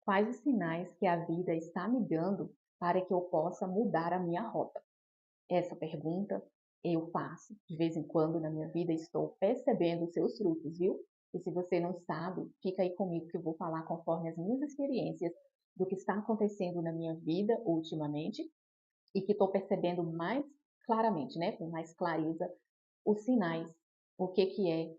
Quais os sinais que a vida está me dando para que eu possa mudar a minha rota? Essa pergunta eu faço de vez em quando na minha vida, estou percebendo os seus frutos, viu? E se você não sabe, fica aí comigo que eu vou falar conforme as minhas experiências do que está acontecendo na minha vida ultimamente e que estou percebendo mais claramente, né, com mais clareza, os sinais, o que que é,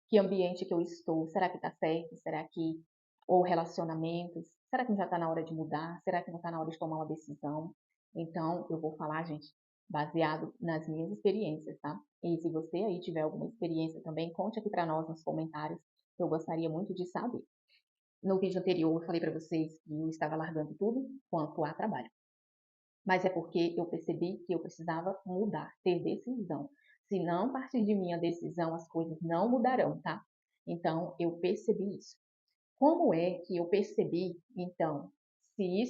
que ambiente que eu estou, será que está certo, será que, ou relacionamentos, será que já está na hora de mudar, será que não está na hora de tomar uma decisão? Então, eu vou falar, gente, baseado nas minhas experiências, tá? E se você aí tiver alguma experiência também, conte aqui para nós nos comentários, que eu gostaria muito de saber. No vídeo anterior, eu falei para vocês que eu estava largando tudo quanto a trabalho, mas é porque eu percebi que eu precisava mudar, ter decisão. Se não partir de minha decisão, as coisas não mudarão, tá? Então, eu percebi isso. Como é que eu percebi, então, se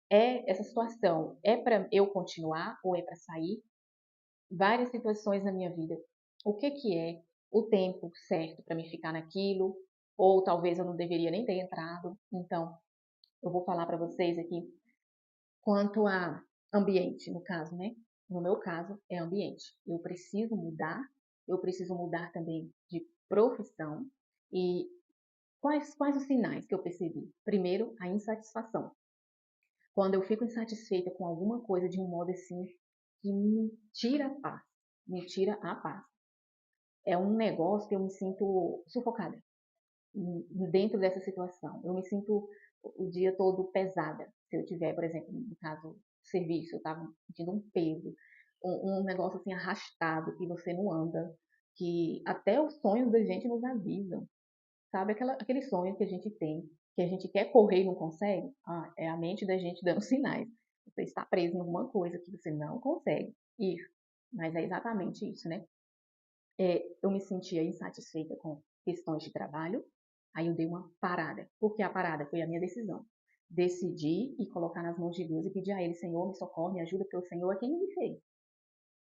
essa situação é para eu continuar ou é para sair? Várias situações na minha vida. O que que é o tempo certo para me ficar naquilo? Ou talvez eu não deveria nem ter entrado. Então, eu vou falar para vocês aqui quanto a ambiente, no caso, né? No meu caso, é ambiente. Eu preciso mudar também de profissão. E quais os sinais que eu percebi? Primeiro, a insatisfação. Quando eu fico insatisfeita com alguma coisa de um modo assim que me tira a paz, me tira a paz. É um negócio que eu me sinto sufocada dentro dessa situação. Eu me sinto o dia todo pesada. Se eu tiver, por exemplo, no caso, serviço, eu estava sentindo um peso, um negócio assim arrastado, que você não anda, que até os sonhos da gente nos avisam. Sabe aquele sonho que a gente tem, que a gente quer correr e não consegue? Ah, é a mente da gente dando sinais. Você está preso em alguma coisa que você não consegue ir. Mas é exatamente isso, né? Eu me sentia insatisfeita com questões de trabalho, aí eu dei uma parada. Por que a parada? Foi a minha decisão. Decidi e colocar nas mãos de Deus e pedir a Ele, Senhor, me socorre, me ajuda, porque o Senhor é quem me fez.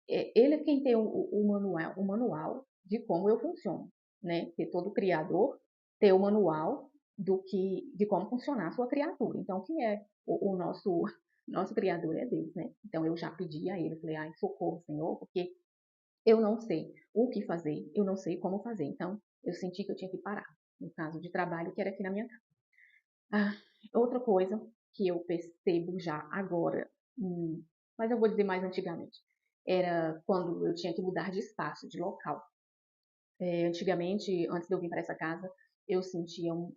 Ele é quem tem o manual de como eu funciono, né? Porque todo criador tem o manual de como funcionar a sua criatura. Então, quem é o nosso criador é Deus, né? Então, eu já pedi a Ele, falei, ai, socorro, Senhor, porque eu não sei o que fazer, eu não sei como fazer. Então, eu senti que eu tinha que parar. No caso de trabalho, que era aqui na minha casa. Ah, outra coisa que eu percebo já agora, mas eu vou dizer mais antigamente, era quando eu tinha que mudar de espaço, de local. Antigamente, antes de eu vir para essa casa, eu sentia um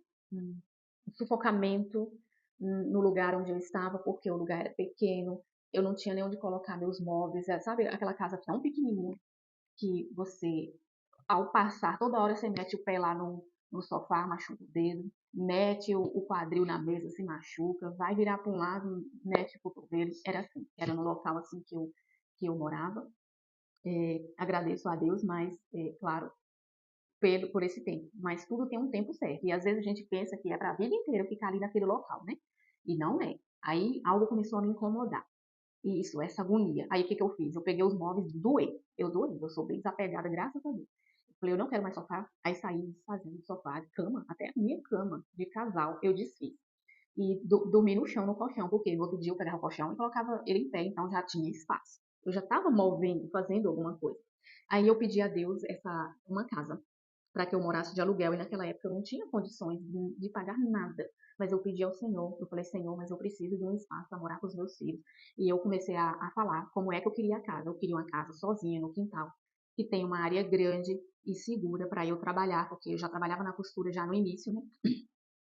sufocamento no lugar onde eu estava, porque o lugar era pequeno, eu não tinha nem onde colocar meus móveis, sabe aquela casa tão pequenininha que você, ao passar, toda hora você mete o pé lá no sofá, machuca o dedo, mete o quadril na mesa, se machuca, vai virar para um lado, mete o cotovelo. Era assim, era no local assim que eu morava. Agradeço a Deus, mas, claro, por esse tempo. Mas tudo tem um tempo certo. E às vezes a gente pensa que é para a vida inteira ficar ali naquele local, né? E não é. Aí algo começou a me incomodar. Isso, essa agonia. Aí o que, que eu fiz? Eu peguei os móveis, doei. Eu doei, eu sou bem desapegada, graças a Deus. Eu falei, eu não quero mais sofá. Aí saí desfazendo o sofá, cama, até a minha cama de casal, eu desfiz. E dormi no chão, no colchão, porque no outro dia eu pegava o colchão e colocava ele em pé, então já tinha espaço. Eu já estava movendo, fazendo alguma coisa. Aí eu pedi a Deus uma casa para que eu morasse de aluguel. E naquela época eu não tinha condições de pagar nada. Mas eu pedi ao Senhor, eu falei, Senhor, mas eu preciso de um espaço para morar com os meus filhos. E eu comecei a falar como é que eu queria a casa. Eu queria uma casa sozinha no quintal, que tem uma área grande e segura para eu trabalhar, porque eu já trabalhava na costura já no início, né,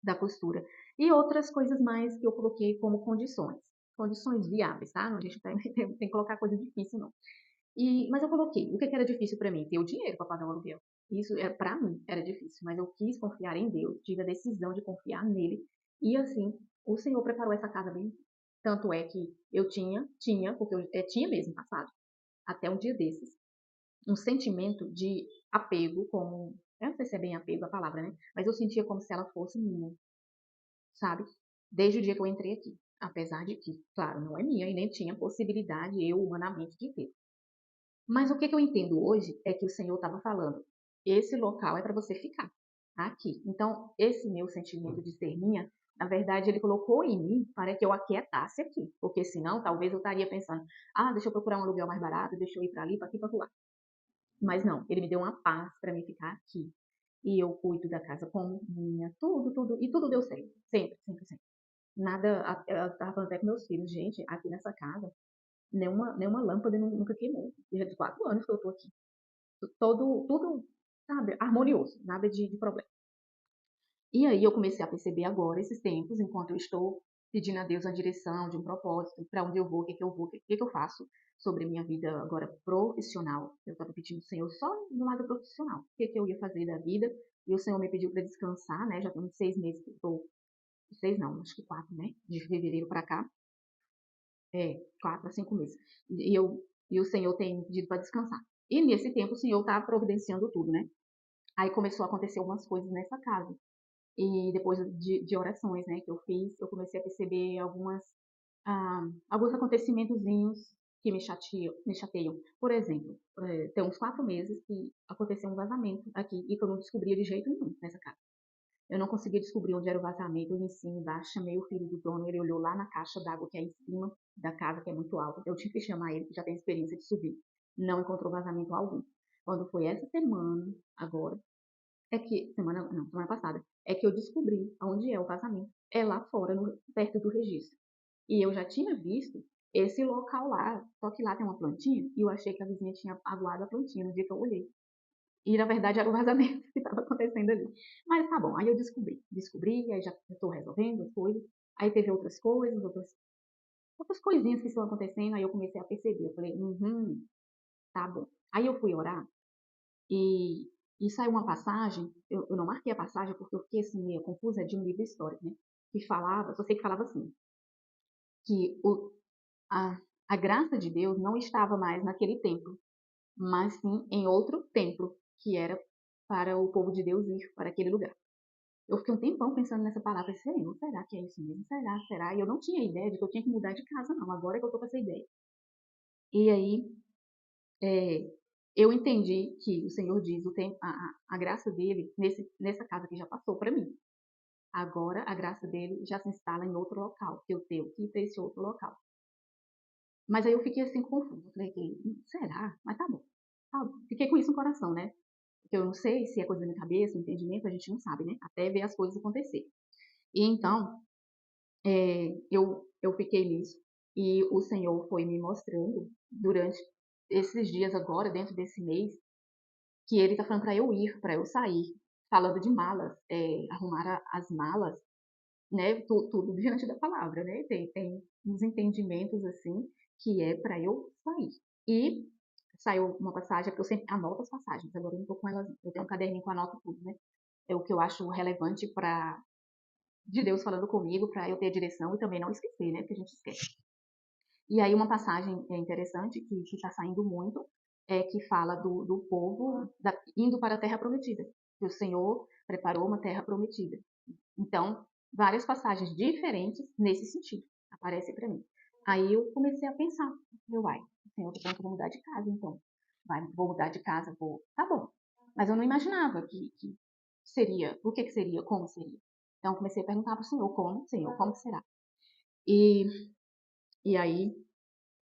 da costura. E outras coisas mais que eu coloquei como condições. Condições viáveis, tá? A gente tem que colocar coisa difícil, não. Mas eu coloquei. O que era difícil para mim? Ter o dinheiro para pagar o aluguel. Isso para mim era difícil, mas eu quis confiar em Deus, tive a decisão de confiar nele. E assim, o Senhor preparou essa casa bem. Tanto é que eu tinha, porque eu tinha mesmo passado, até um dia desses, um sentimento de apego, como. Eu não sei se é bem apego a palavra, né? Mas eu sentia como se ela fosse minha, sabe? Desde o dia que eu entrei aqui. Apesar de que, claro, não é minha e nem tinha possibilidade eu humanamente de ter. Mas o que eu entendo hoje é que o Senhor estava falando, esse local é para você ficar aqui. Então, esse meu sentimento de ser minha, Na verdade, ele colocou em mim para que eu aquietasse aqui, porque senão talvez eu estaria pensando, ah, deixa eu procurar um aluguel mais barato, deixa eu ir para ali, para aqui, para lá. Mas não, ele me deu uma paz para mim ficar aqui. E eu cuido da casa como minha, tudo, e tudo deu certo. Sempre, sempre, sempre. Nada, eu estava falando até com meus filhos, gente, aqui nessa casa, nenhuma lâmpada nunca queimou. Já de 4 anos que eu tô aqui. Tudo, sabe, harmonioso, nada de problema. E aí eu comecei a perceber agora, esses tempos, enquanto eu estou pedindo a Deus a direção de um propósito, para onde eu vou, o que, que eu vou, o que, que eu faço sobre a minha vida agora profissional. Eu estava pedindo ao Senhor só no lado profissional, o que, que eu ia fazer da vida. E o Senhor me pediu para descansar, né? Já tem uns 6 meses que eu estou, 6 não, acho que 4, né? De fevereiro para cá. 4 a 5 meses. E o Senhor tem me pedido para descansar. E nesse tempo o Senhor está providenciando tudo, né? Aí começou a acontecer algumas coisas nessa casa. E depois de orações, né, que eu fiz, eu comecei a perceber alguns acontecimentozinhos que me chateiam. Por exemplo, tem uns 4 meses que aconteceu um vazamento aqui e que eu não descobria de jeito nenhum nessa casa. Eu não conseguia descobrir onde era o vazamento, eu em cima, embaixo, chamei o filho do dono, ele olhou lá na caixa d'água que é em cima da casa, que é muito alta. Eu tive que chamar ele, que já tem experiência de subir. Não encontrou vazamento algum. Quando foi essa semana, agora, semana passada, é que eu descobri onde é o vazamento. É lá fora, perto do registro. E eu já tinha visto esse local lá, só que lá tem uma plantinha, e eu achei que a vizinha tinha aguado a plantinha no dia que eu olhei. E na verdade era o vazamento que estava acontecendo ali. Mas tá bom, aí eu descobri, aí já estou resolvendo as coisas. Aí teve outras coisas, outras coisinhas que estão acontecendo, aí eu comecei a perceber. Eu falei, tá bom. Aí eu fui orar e, e saiu uma passagem, eu não marquei a passagem porque eu fiquei assim meio confusa, de um livro histórico, né? Que falava, só sei que falava assim, que a graça de Deus não estava mais naquele templo, mas sim em outro templo, que era para o povo de Deus ir para aquele lugar. Eu fiquei um tempão pensando nessa palavra, Senhor, será que é isso mesmo? Será? E eu não tinha ideia de que eu tinha que mudar de casa, não. Agora é que eu tô com essa ideia. E aí, é, eu entendi que o Senhor diz a graça dele nessa casa que já passou para mim. Agora a graça dele já se instala em outro local, que eu tenho que ir para esse outro local. Mas aí eu fiquei assim confusa. Falei, será? Mas tá bom. Tá bom. Fiquei com isso no coração, né? Porque eu não sei se é coisa da minha cabeça, entendimento, a gente não sabe, né? Até ver as coisas acontecer. E então, eu fiquei nisso. E o Senhor foi me mostrando durante esses dias agora, dentro desse mês, que ele tá falando para eu ir, para eu sair. Falando de malas, arrumar as malas, né? Tudo diante da palavra, né? Tem uns entendimentos assim que é para eu sair. E saiu uma passagem, porque eu sempre anoto as passagens, agora eu não tô com elas, eu tenho um caderninho que eu anoto tudo, né? É o que eu acho relevante para de Deus falando comigo, para eu ter direção e também não esquecer, né? Porque a gente esquece. E aí uma passagem interessante que está saindo muito é que fala do povo indo para a terra prometida. Que o Senhor preparou uma terra prometida. Então, várias passagens diferentes nesse sentido aparecem para mim. Aí eu comecei a pensar, uai, o Senhor está falando que eu vou mudar de casa, então. Vou mudar de casa, vou. Tá bom. Mas eu não imaginava que seria, o que seria, como seria. Então comecei a perguntar para o Senhor, Senhor, como será? E, e aí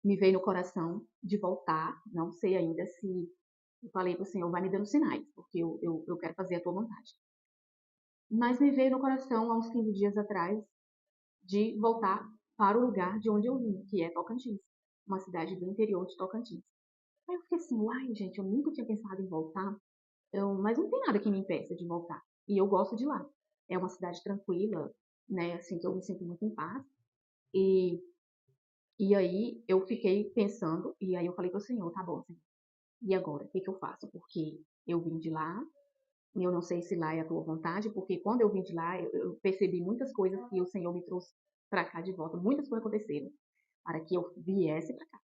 me veio no coração de voltar, não sei ainda se eu falei para o Senhor, vai me dando sinais, porque eu quero fazer a tua vontade. Mas me veio no coração, há uns 15 dias atrás, de voltar para o lugar de onde eu vim, que é Tocantins, uma cidade do interior de Tocantins. Aí eu fiquei assim, uai, gente, eu nunca tinha pensado em voltar, mas não tem nada que me impeça de voltar. E eu gosto de lá. É uma cidade tranquila, né, assim, que eu me sinto muito em paz. E, e aí eu fiquei pensando, e aí eu falei para o Senhor, tá bom, Senhor, e agora? O que, que eu faço? Porque eu vim de lá, e eu não sei se lá é a tua vontade, porque quando eu vim de lá, eu percebi muitas coisas que o Senhor me trouxe para cá de volta. Muitas coisas aconteceram para que eu viesse para cá.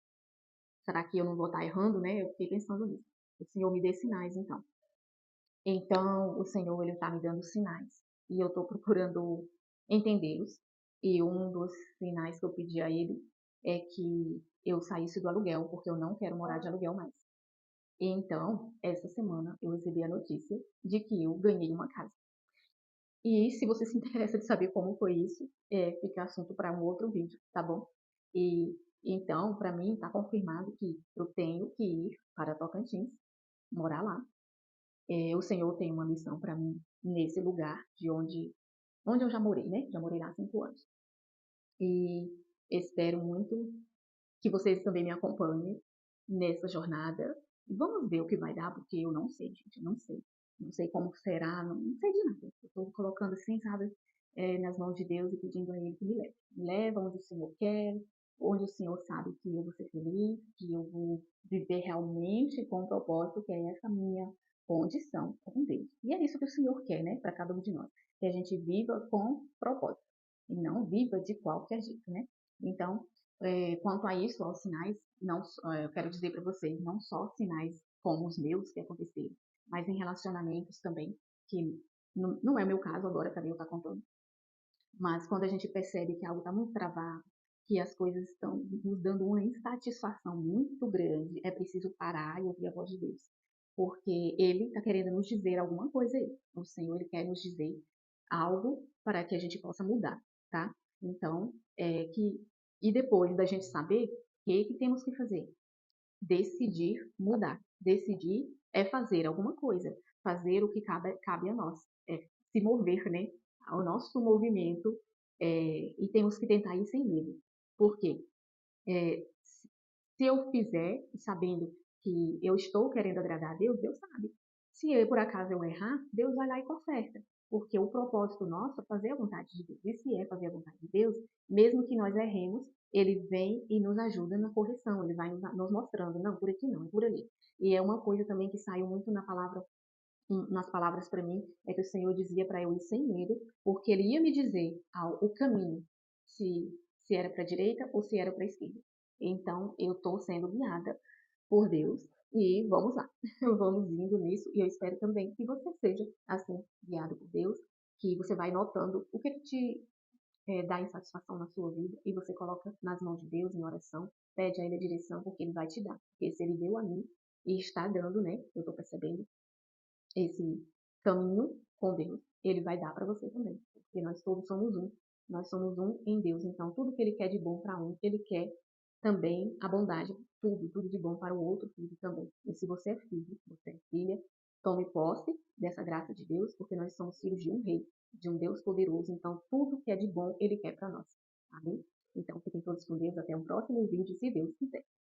Será que eu não vou estar errando, né? Eu fiquei pensando nisso. O Senhor me dê sinais, então. Então, o Senhor, ele está me dando sinais. E eu estou procurando entendê-los. E um dos sinais que eu pedi a ele é que eu saísse do aluguel, porque eu não quero morar de aluguel mais. E então, essa semana, eu recebi a notícia de que eu ganhei uma casa. E se você se interessa de saber como foi isso, fica assunto para um outro vídeo, tá bom? E então, para mim, está confirmado que eu tenho que ir para Tocantins, morar lá. O Senhor tem uma missão para mim nesse lugar de onde eu já morei, né? Já morei lá há 5 anos. E espero muito que vocês também me acompanhem nessa jornada. E vamos ver o que vai dar, porque eu não sei, gente, eu não sei. Não sei como será, não sei de nada. Eu estou colocando assim, sabe, nas mãos de Deus e pedindo a Ele que me leve. Me leva onde o Senhor quer, onde o Senhor sabe que eu vou ser feliz, que eu vou viver realmente com o propósito, que é essa minha condição com Deus. E é isso que o Senhor quer, né, para cada um de nós. Que a gente viva com propósito e não viva de qualquer jeito, né? Então, quanto a isso, aos sinais, não, eu quero dizer para vocês, não só sinais como os meus que aconteceram, mas em relacionamentos também, que não é o meu caso agora, para mim eu estar contando, mas quando a gente percebe que algo está muito travado, que as coisas estão nos dando uma insatisfação muito grande, é preciso parar e ouvir a voz de Deus. Porque Ele está querendo nos dizer alguma coisa aí. O Senhor, Ele quer nos dizer algo para que a gente possa mudar, tá? Então, e depois da gente saber, o que temos que fazer? Decidir mudar. Decidir é fazer alguma coisa. Fazer o que cabe a nós. É se mover, né? Ao nosso movimento. E temos que tentar ir sem medo. Por quê? É, se eu fizer, sabendo que eu estou querendo agradar a Deus, Deus sabe. Se por acaso eu errar, Deus vai lá e conserta. Porque o propósito nosso é fazer a vontade de Deus. E se é fazer a vontade de Deus, mesmo que nós erremos, Ele vem e nos ajuda na correção. Ele vai nos mostrando, não, por aqui não, é por ali. E é uma coisa também que saiu muito nas palavras para mim, é que o Senhor dizia para eu ir sem medo, porque Ele ia me dizer o caminho, se era para a direita ou se era para a esquerda. Então, eu estou sendo guiada por Deus e vamos lá, vamos indo nisso. E eu espero também que você seja assim, guiado por Deus, que você vai notando o que te dá insatisfação na sua vida e você coloca nas mãos de Deus em oração, pede a Ele a direção, porque Ele vai te dar. Porque se Ele deu a mim e está dando, né? Eu estou percebendo esse caminho com Deus, Ele vai dar para você também. Porque nós todos somos um. Nós somos um em Deus. Então, tudo que Ele quer de bom para um, Ele quer também a bondade, tudo de bom para o outro filho também. E se você é filho, você é filha, tome posse dessa graça de Deus, porque nós somos filhos de um rei, de um Deus poderoso. Então, tudo que é de bom, Ele quer para nós. Amém? Então, fiquem todos com Deus. Até o próximo vídeo, se Deus